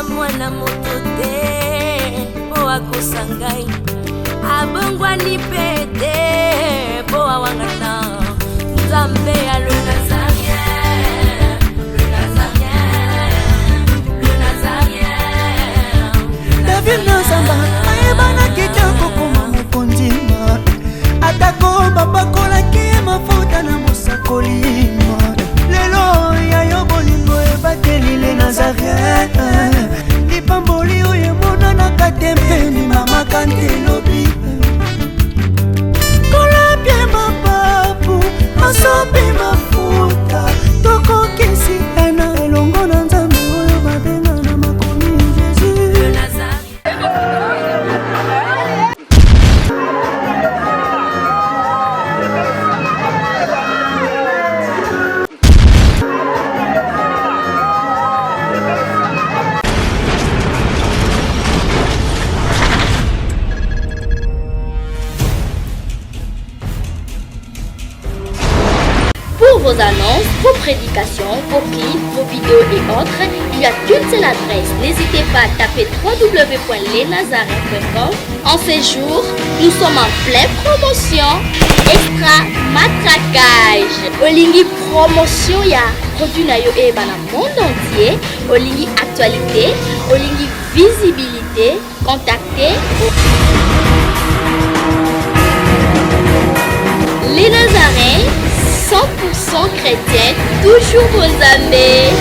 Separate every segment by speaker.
Speaker 1: mwana moto te po akosa ngai abongwani pete po awangata Nzambe ya le Nazarien, le Nazarien, le Nazarien.
Speaker 2: David Nazamba ayebana kitoko koma mokondima atako babakolaki mafuta na mosakolima lelo yayo bolingo ebateli le Nazarien lipamboli oyo emonanaka te mpeni mama kantelobi kolapie mapapu masopi mafuta tokokisi ena elongo na Nzambe oyo babenga na makomi Jésus.
Speaker 3: Pour vos annonces, vos prédications, vos clips, vos vidéos et autres, il y a qu'une seule adresse. N'hésitez pas à taper www.lesnazarins.com. En ces jours, nous sommes en pleine promotion. Extra matraquage. Olingi promotion ya produit na yo eba na monde entier. Olingi actualité, Olingi visibilité. Contactez les Nazarins. 100% chrétienne, toujours aux amis.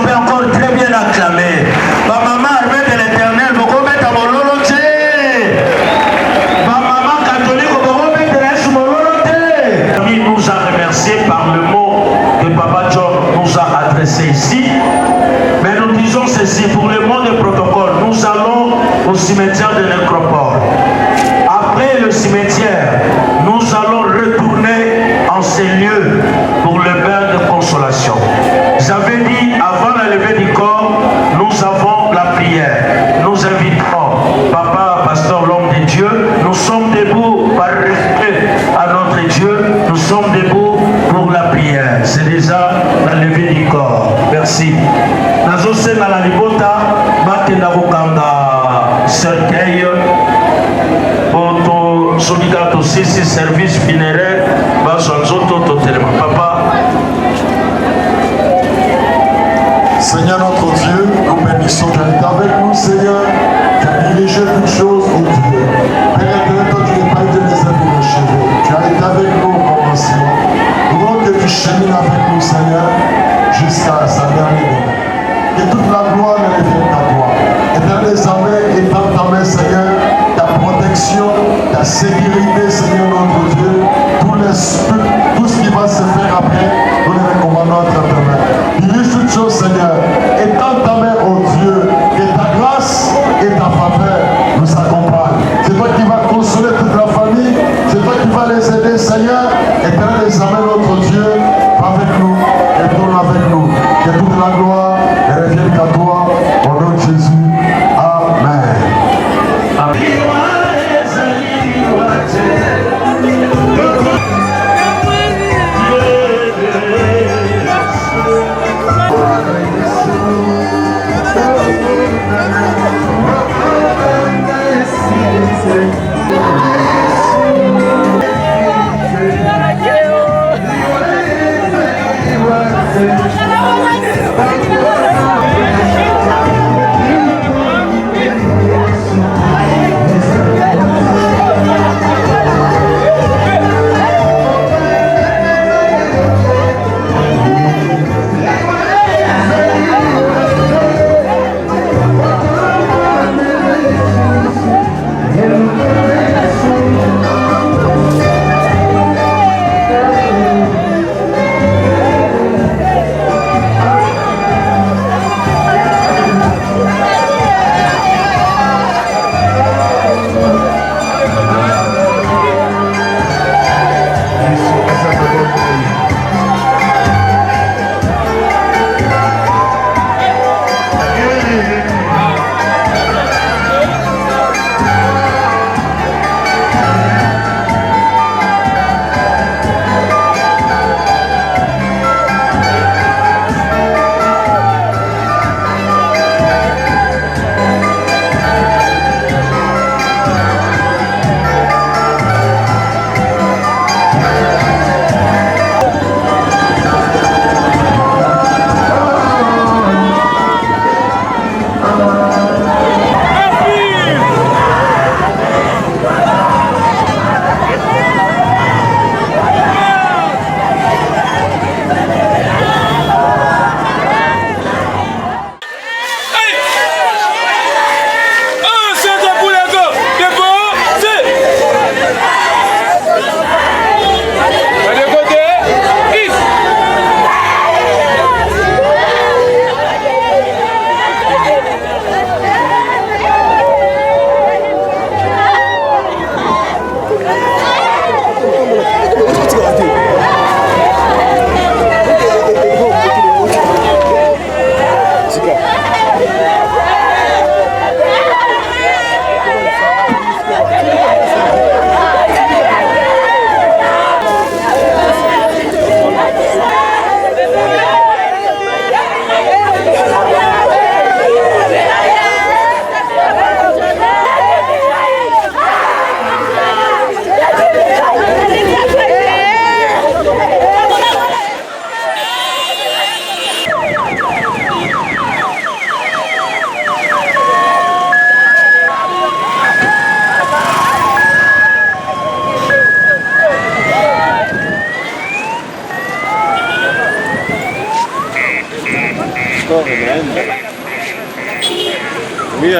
Speaker 4: peut encore très bien acclamer. Ma maman armée de l'éternel, vous mettez à mon loloté. Ma maman catholique, vous mettez à mon loloté. Il nous a remercié par le mot que Papa John nous a adressé ici. Mais nous disons ceci, pour le mot de protocole, nous allons au cimetière de Nécropole. Après le cimetière, nous allons retourner en ces lieux pour le bain de consolation. J'avais dit, avant la levée du corps, nous avons la prière. Nous invitons Papa, Pasteur, l'homme de Dieu. Nous sommes debout par respect à notre Dieu. Nous sommes debout pour la prière. C'est déjà la levée du corps. Merci. Nazosenga la libota, bakenda kokanga cercueil. Solidato sisi service funéraire bazonzoto totelema papa.
Speaker 5: Seigneur notre Dieu, nous bénissons, tu es avec nous Seigneur, tu as dirigé toutes choses au Dieu. Père éternel, toi tu n'es pas été les habits de cheveux, tu as été avec nous au commencement. Nous voulons que tu chemines avec nous Seigneur jusqu'à sa dernière demeure. Que toute la gloire ne revienne qu'à toi. Éternel des armées, étends ta main Seigneur, ta protection, ta sécurité, Seigneur notre Dieu, tout ce qui va se faire après, nous les recommandons entre ta main. Dirige toutes choses, Seigneur, étends ta main, oh Dieu, que ta grâce et ta faveur nous accompagnent. C'est toi qui vas consoler toute la famille, c'est toi qui vas les aider, Seigneur. Éternel des armées, notre Dieu, va avec nous et tourne avec nous. Que toute la gloire ne revienne qu'à toi, au nom de Jésus. Amen. Amen.
Speaker 2: Thank you.
Speaker 6: encore unaenda